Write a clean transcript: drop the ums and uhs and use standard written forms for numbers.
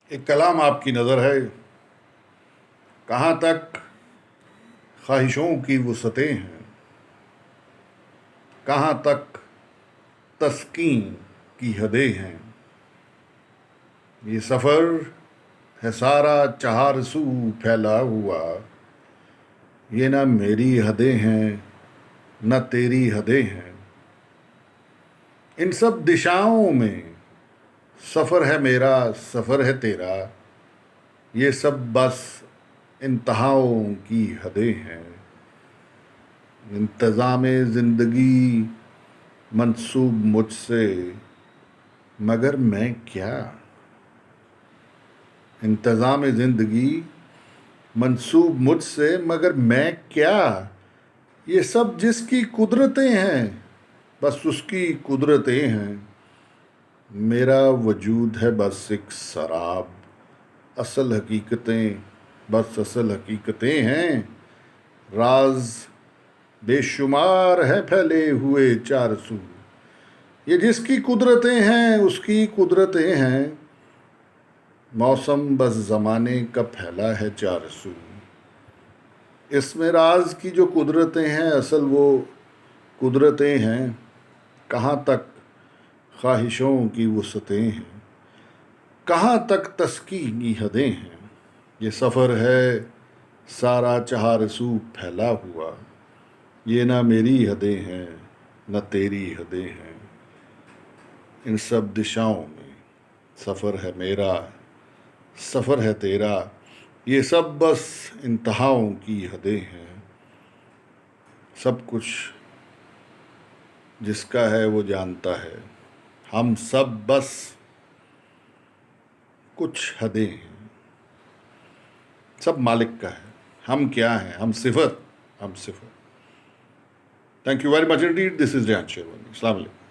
ایک کلام آپ کی نظر ہے، کہاں تک خواہشوں کی وسعتیں ہیں، کہاں تک تسکین کی حدیں ہیں۔ یہ سفر ہے سارا چہار سو پھیلا ہوا، یہ نہ میری حدیں ہیں نہ تیری حدیں ہیں۔ ان سب دشاؤں میں سفر ہے میرا، سفر ہے تیرا، یہ سب بس انتہاؤں کی حدیں ہیں۔ انتظام زندگی منسوب مجھ سے، مگر میں کیا؟ انتظام زندگی منسوب مجھ سے، مگر میں کیا؟ یہ سب جس کی قدرتیں ہیں، بس اس کی قدرتیں ہیں۔ میرا وجود ہے بس ایک سراب، اصل حقیقتیں بس اصل حقیقتیں ہیں۔ راز بے شمار ہے پھیلے ہوئے چار سو، یہ جس کی قدرتیں ہیں اس کی قدرتیں ہیں۔ موسم بس زمانے کا پھیلا ہے چار سو، اس میں راز کی جو قدرتیں ہیں اصل وہ قدرتیں ہیں۔ کہاں تک خواہشوں کی وسعتیں ہیں، کہاں تک تسکین کی حدیں ہیں۔ یہ سفر ہے سارا چہار سو پھیلا ہوا، یہ نہ میری حدیں ہیں نہ تیری حدیں ہیں۔ ان سب دشاؤں میں سفر ہے میرا، سفر ہے تیرا، یہ سب بس انتہاؤں کی حدیں ہیں۔ سب کچھ جس کا ہے وہ جانتا ہے، ہم سب بس کچھ حدیں ہیں۔ سب مالک کا ہے، ہم کیا ہیں؟ ہم صفر، ہم صفر۔ Thank you very much indeed. This is Rayan Sherwani. السلام علیکم۔